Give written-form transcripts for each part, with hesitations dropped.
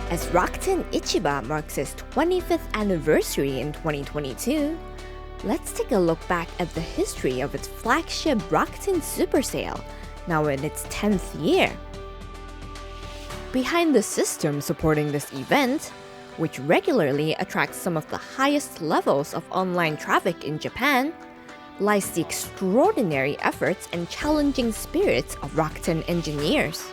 As Rakuten Ichiba marks its 25th anniversary in 2022, let's take a look back at the history of its flagship Rakuten Super Sale, now in its 10th year. Behind the system supporting this event, which regularly attracts some of the highest levels of online traffic in Japan, lies the extraordinary efforts and challenging spirits of Rakuten engineers.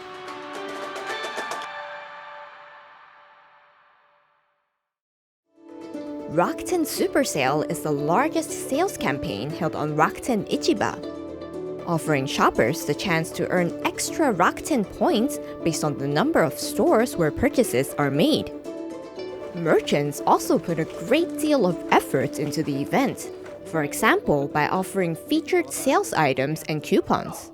Rakuten Super Sale is the largest sales campaign held on Rakuten Ichiba, offering shoppers the chance to earn extra Rakuten points based on the number of stores where purchases are made. Merchants also put a great deal of effort into the event, for example by offering featured sales items and coupons.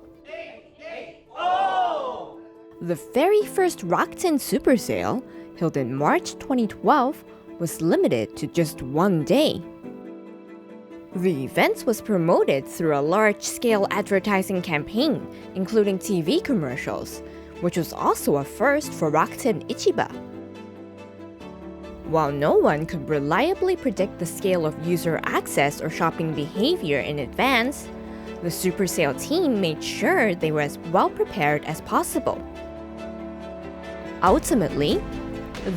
The very first Rakuten Super Sale, held in March 2012, was limited to just one day. The event was promoted through a large-scale advertising campaign, including TV commercials, which was also a first for Rakuten Ichiba. While no one could reliably predict the scale of user access or shopping behavior in advance, the Super Sale team made sure they were as well prepared as possible. Ultimately,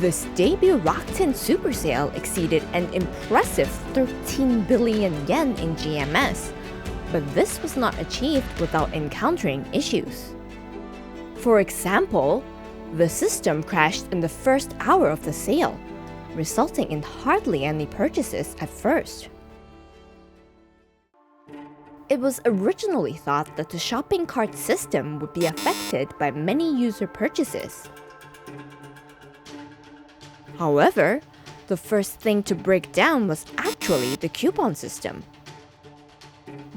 this debut Rakuten Super Sale exceeded an impressive 13 billion yen in GMS, but this was not achieved without encountering issues. For example, the system crashed in the first hour of the sale, resulting in hardly any purchases at first. It was originally thought that the shopping cart system would be affected by many user purchases. However, the first thing to break down was actually the coupon system.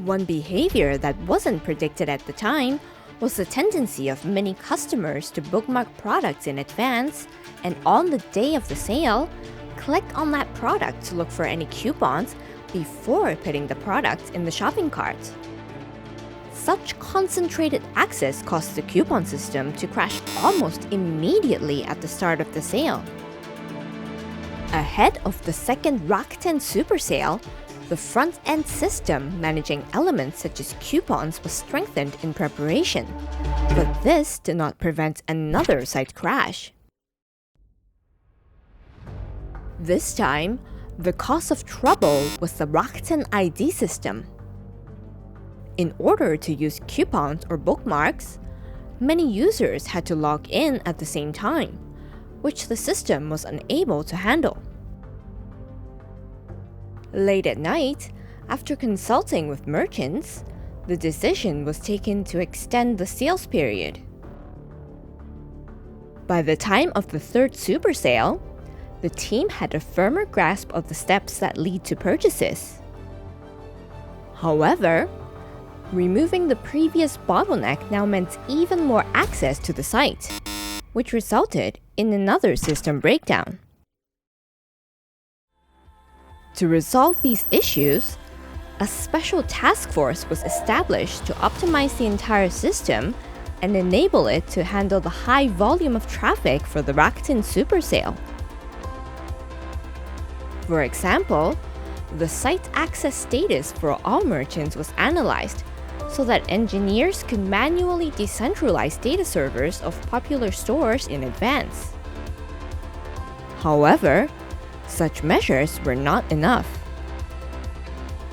One behavior that wasn't predicted at the time was the tendency of many customers to bookmark products in advance and on the day of the sale, click on that product to look for any coupons before putting the product in the shopping cart. Such concentrated access caused the coupon system to crash almost immediately at the start of the sale. Ahead of the second Rakuten Super Sale, the front-end system managing elements such as coupons was strengthened in preparation, but this did not prevent another site crash. This time, the cause of trouble was the Rakuten ID system. In order to use coupons or bookmarks, many users had to log in at the same time, which the system was unable to handle. Late at night, after consulting with merchants, the decision was taken to extend the sales period. By the time of the third Super Sale, the team had a firmer grasp of the steps that lead to purchases. However, removing the previous bottleneck now meant even more access to the site, which resulted in another system breakdown. To resolve these issues, a special task force was established to optimize the entire system and enable it to handle the high volume of traffic for the Rakuten Super Sale. For example, the site access status for all merchants was analyzed so that engineers could manually decentralize data servers of popular stores in advance. However, such measures were not enough.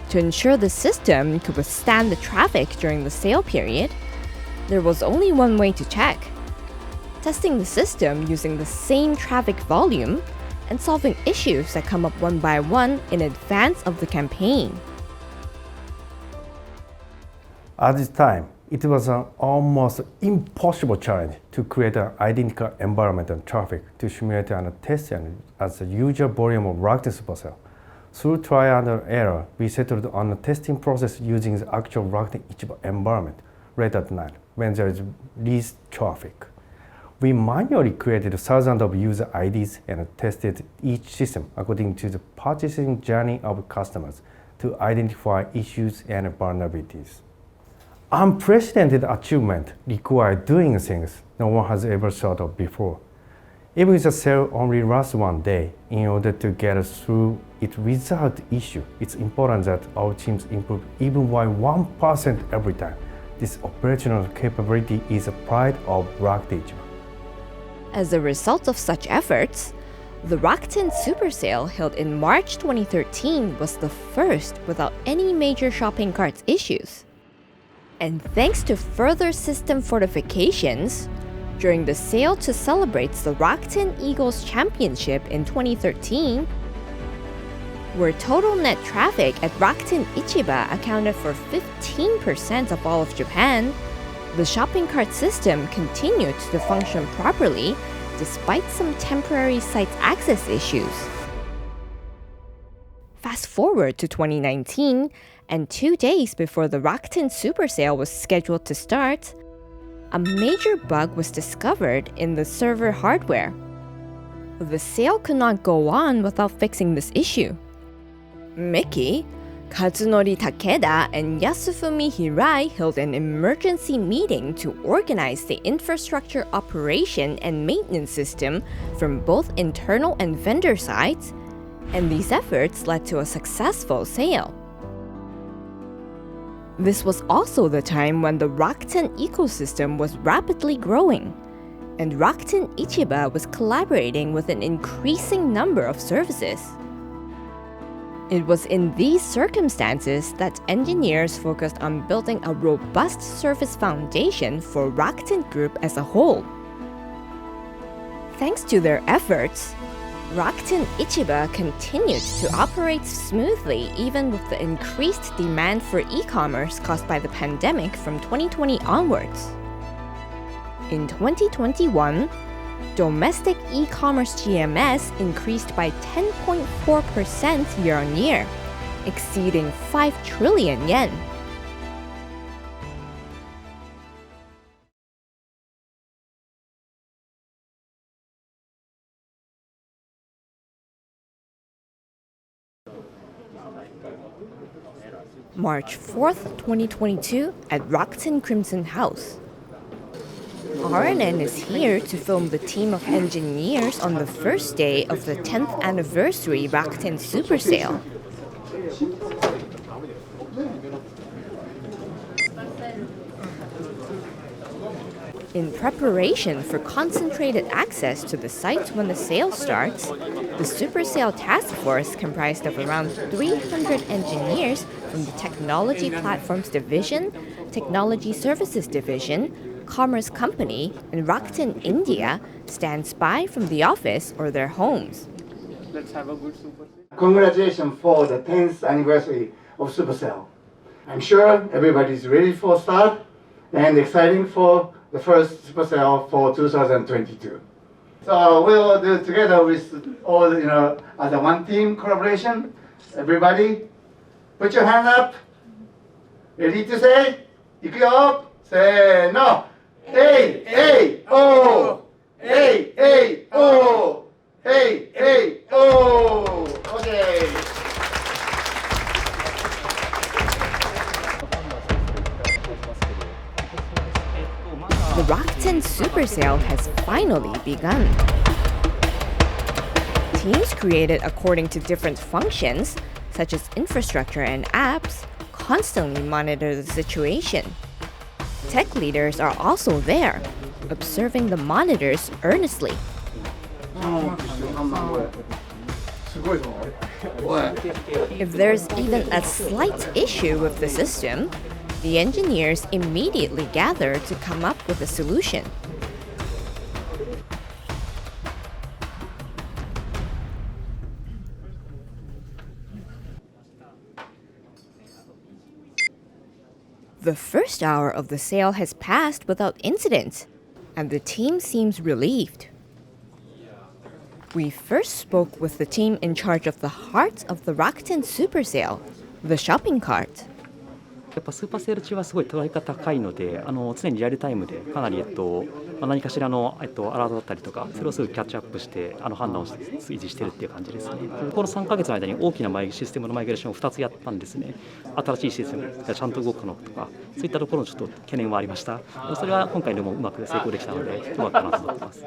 To ensure the system could withstand the traffic during the sale period, there was only one way to check: testing the system using the same traffic volume and solving issues that come up one by one in advance of the campaign. At this time, it was an almost impossible challenge to create an identical environment and traffic to simulate and test as the usual volume of Rakuten Super Sale. Through trial and error, we settled on the testing process using the actual Rakuten Ichiba environment late at night when there is least traffic. We manually created thousands of user IDs and tested each system according to the purchasing journey of customers to identify issues and vulnerabilities. Unprecedented achievement required doing things no one has ever thought of before. Even if the sale only lasts one day, in order to get through it without issue, it's important that our teams improve even by 1% every time. This operational capability is a pride of Rakuten. As a result of such efforts, the Rakuten Super Sale held in March 2013 was the first without any major shopping carts issues. And thanks to further system fortifications, during the sale to celebrate the Rakuten Eagles Championship in 2013, where total net traffic at Rakuten Ichiba accounted for 15% of all of Japan, the shopping cart system continued to function properly despite some temporary site access issues. Fast forward to 2019, and 2 days before the Rakuten Super Sale was scheduled to start, a major bug was discovered in the server hardware. The sale could not go on without fixing this issue. Miki, Katsunori Takeda, and Yasufumi Hirai held an emergency meeting to organize the infrastructure operation and maintenance system from both internal and vendor sides, and these efforts led to a successful sale. This was also the time when the Rakuten ecosystem was rapidly growing, and Rakuten Ichiba was collaborating with an increasing number of services. It was in these circumstances that engineers focused on building a robust service foundation for Rakuten Group as a whole. Thanks to their efforts, Rakuten Ichiba continued to operate smoothly even with the increased demand for e-commerce caused by the pandemic from 2020 onwards. In 2021, domestic e-commerce GMS increased by 10.4% year-on-year, exceeding 5 trillion yen. March 4th, 2022 at Rakuten Crimson House. RNN is here to film the team of engineers on the first day of the 10th anniversary Rakuten Super Sale. In preparation for concentrated access to the site when the sale starts, the Super Sale Task Force, comprised of around 300 engineers from the Technology Platforms Division, Technology Services Division, Commerce Company, and Rakuten India, stands by from the office or their homes. Let's have a good Super Sale. Congratulations for the 10th anniversary of Super Sale. I'm sure everybody's ready for a start and exciting for the first Super Sale for 2022. So we'll do it together with all, as a one team collaboration. Everybody, put your hand up. Ready to say? いくよ。せーの。Hey, hey, oh! Hey, hey, oh! Hey, hey, oh! Okay. The Rakuten Super Sale has finally begun. Teams created according to different functions, such as infrastructure and apps, constantly monitor the situation. Tech leaders are also there, observing the monitors earnestly. If there's even a slight issue with the system, the engineers immediately gather to come up with a solution. The first hour of the sale has passed without incident, and the team seems relieved. We first spoke with the team in charge of the heart of the Rakuten Super Sale, the shopping cart. やっぱスーパーセール中はすごい捉え方高いので、常にリアルタイムでかなり何かしらのアラートだったりとか、それをすぐキャッチアップして判断を維持しているっていう感じですね。この3ヶ月の間に大きなシステムのマイグレーションを2つやったんですね。新しいシステムがちゃんと動くのとか、そういったところのちょっと懸念はありました。それは今回でもうまく成功できたので、よかったなと思ってます。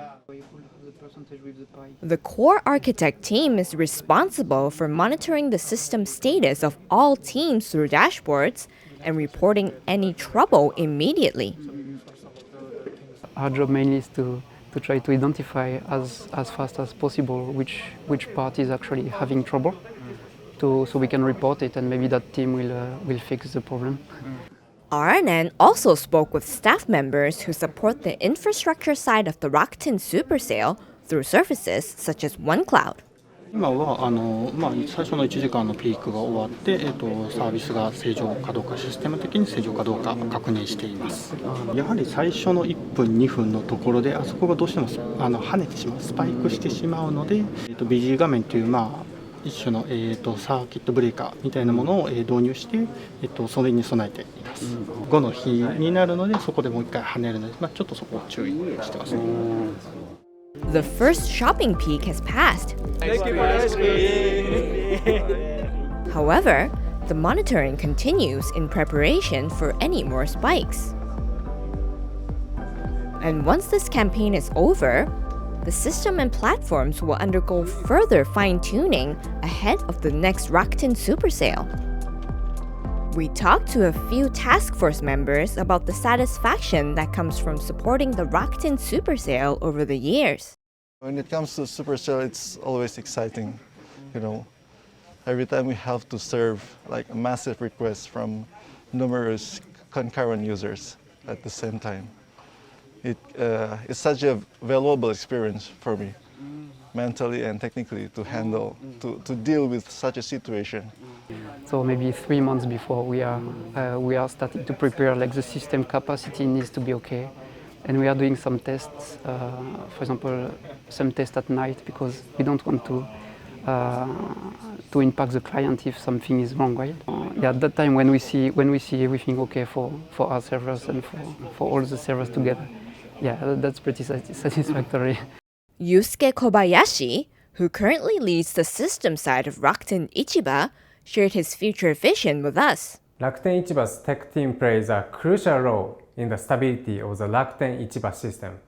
The core architect team is responsible for monitoring the system status of all teams through dashboards and reporting any trouble immediately. Our job mainly is to try to identify as fast as possible which part is actually having trouble, so we can report it and maybe that team will fix the problem. RNN also spoke with staff members who support the infrastructure side of the Rakuten Super Sale through services such as OneCloud. 今は最初の1時間のピークが終わって、サービスが正常かどうか、システム的に正常かどうか確認しています。やはり最初の1分2分のところであそこがどうしても跳ねてしまう、スパイクしてしまうので、ビジー画面という一種の、サーキットブレーカーみたいなものを、導入して、それに備えています。5の日になるのでそこでもう一回跳ねるので、ちょっとそこを注意してますね。The first shopping peak has passed. Thank you for ice cream. However, the monitoring continues in preparation for any more spikes. And once this campaign is over, the system and platforms will undergo further fine-tuning ahead of the next Rakuten Super Sale. We talked to a few task force members about the satisfaction that comes from supporting the Rakuten Super Sale over the years. When it comes to Super Sale, it's always exciting. Every time we have to serve like a massive request from numerous concurrent users at the same time. It's such a valuable experience for me, mentally and technically, to handle, to deal with such a situation. So maybe 3 months before we are starting to prepare, like the system capacity needs to be okay, and we are doing some tests. For example, some tests at night because we don't want to impact the client if something is wrong, right? At that time when we see everything okay for our servers and for all the servers together, that's pretty satisfactory. Yusuke Kobayashi, who currently leads the system side of Rakuten Ichiba, shared his future vision with us. Rakuten Ichiba's tech team plays a crucial role in the stability of the Rakuten Ichiba system,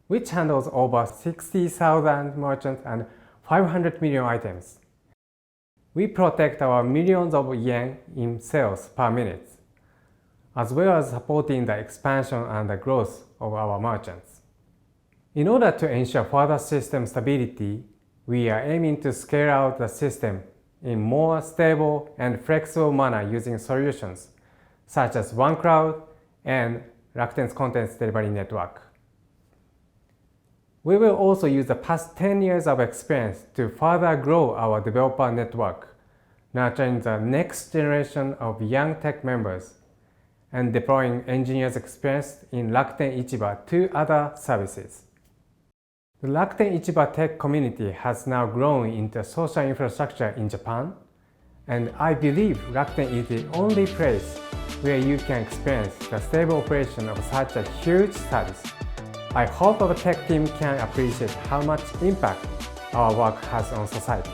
which handles over 60,000 merchants and 500 million items. We protect our millions of yen in sales per minute, as well as supporting the expansion and the growth of our merchants. In order to ensure further system stability, we are aiming to scale out the system in more stable and flexible manner using solutions such as OneCloud and Rakuten's Content Delivery Network. We will also use the past 10 years of experience to further grow our developer network, nurturing the next generation of young tech members, and deploying engineers experienced in Rakuten Ichiba to other services. The Rakuten Ichiba tech community has now grown into social infrastructure in Japan, and I believe Rakuten is the only place where you can experience the stable operation of such a huge service. I hope our tech team can appreciate how much impact our work has on society.